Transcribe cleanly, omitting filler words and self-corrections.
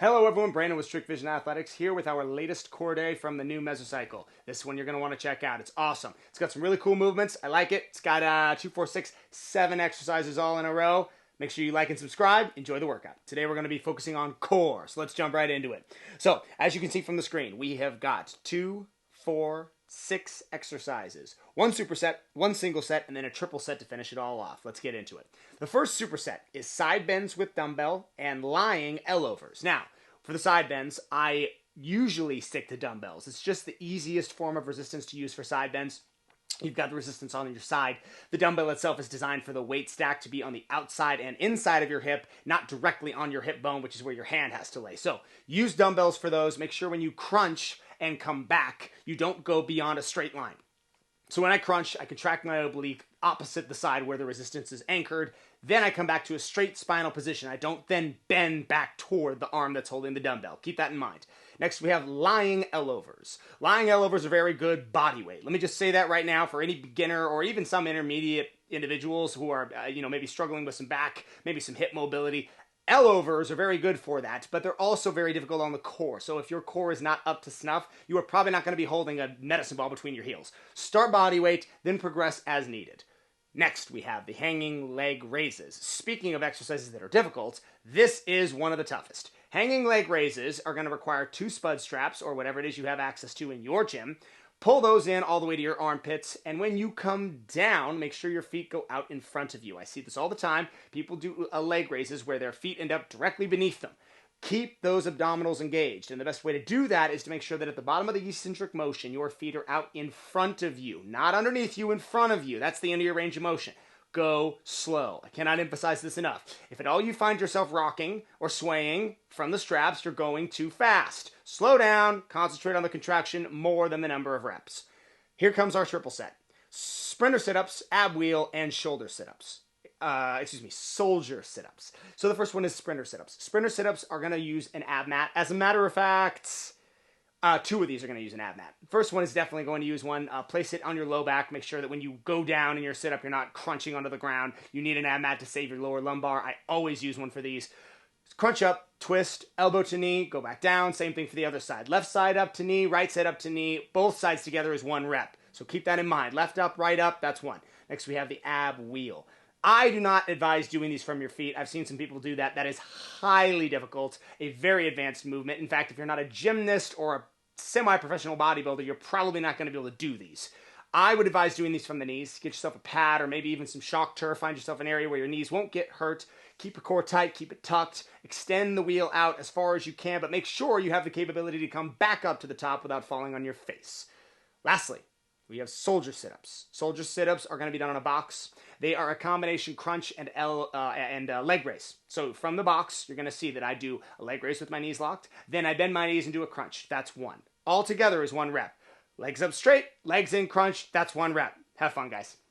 Hello everyone, Brandon with Strict Vision Athletics here with our latest core day from the new Mesocycle. This one you're going to want to check out. It's awesome. It's got some really cool movements. I like it. It's got 2, 4, 6, 7 exercises all in a row. Make sure you like and subscribe. Enjoy the workout. Today we're going to be focusing on core, so let's jump right into it. So, as you can see from the screen, we have got 2, 4, 6 exercises. One superset, one single set, and then a triple set to finish it all off. Let's get into it. The first superset is side bends with dumbbell and lying L-overs. Now, for the side bends, I usually stick to dumbbells. It's just the easiest form of resistance to use for side bends. You've got the resistance on your side. The dumbbell itself is designed for the weight stack to be on the outside and inside of your hip, not directly on your hip bone, which is where your hand has to lay. So use dumbbells for those. Make sure when you crunch and come back, you don't go beyond a straight line. So when I crunch, I contract my oblique opposite the side where the resistance is anchored. Then I come back to a straight spinal position. I don't then bend back toward the arm that's holding the dumbbell. Keep that in mind. Next, we have lying L-overs. Lying L-overs are very good body weight. Let me just say that right now for any beginner or even some intermediate individuals who are, maybe struggling with some back, maybe some hip mobility. L-overs are very good for that, but they're also very difficult on the core. So if your core is not up to snuff, you are probably not going to be holding a medicine ball between your heels. Start body weight, then progress as needed. Next, we have the hanging leg raises. Speaking of exercises that are difficult, this is one of the toughest. Hanging leg raises are going to require 2 spud straps, or whatever it is you have access to in your gym. Pull those in all the way to your armpits, and when you come down, make sure your feet go out in front of you. I see this all the time. People do leg raises where their feet end up directly beneath them. Keep those abdominals engaged, and the best way to do that is to make sure that at the bottom of the eccentric motion, your feet are out in front of you, not underneath you, in front of you. That's the end of your range of motion. Go slow. I cannot emphasize this enough. If at all you find yourself rocking or swaying from the straps, you're going too fast. Slow down, concentrate on the contraction more than the number of reps. Here comes our triple set. Sprinter sit-ups, ab wheel, and shoulder sit-ups. Soldier sit-ups. So the first one is sprinter sit-ups. Sprinter sit-ups are going to use an ab mat. As a matter of fact, 2 of these are going to use an ab mat. First one is definitely going to use one. Place it on your low back. Make sure that when you go down in your sit-up, you're not crunching onto the ground. You need an ab mat to save your lower lumbar. I always use one for these. Crunch up, twist, elbow to knee, go back down. Same thing for the other side. Left side up to knee, right side up to knee. Both sides together is 1 rep. So keep that in mind. Left up, right up, that's 1. Next we have the ab wheel. I do not advise doing these from your feet. I've seen some people do that. That is highly difficult, a very advanced movement. In fact, if you're not a gymnast or a semi-professional bodybuilder, you're probably not going to be able to do these. I would advise doing these from the knees. Get yourself a pad or maybe even some shock turf. Find yourself an area where your knees won't get hurt. Keep your core tight, keep it tucked. Extend the wheel out as far as you can, but make sure you have the capability to come back up to the top without falling on your face. Lastly, we have soldier sit-ups. Soldier sit-ups are going to be done on a box. They are a combination crunch and leg raise. So from the box, you're going to see that I do a leg raise with my knees locked. Then I bend my knees and do a crunch. That's 1. All together is 1 rep. Legs up straight, legs in crunch. That's 1 rep. Have fun, guys.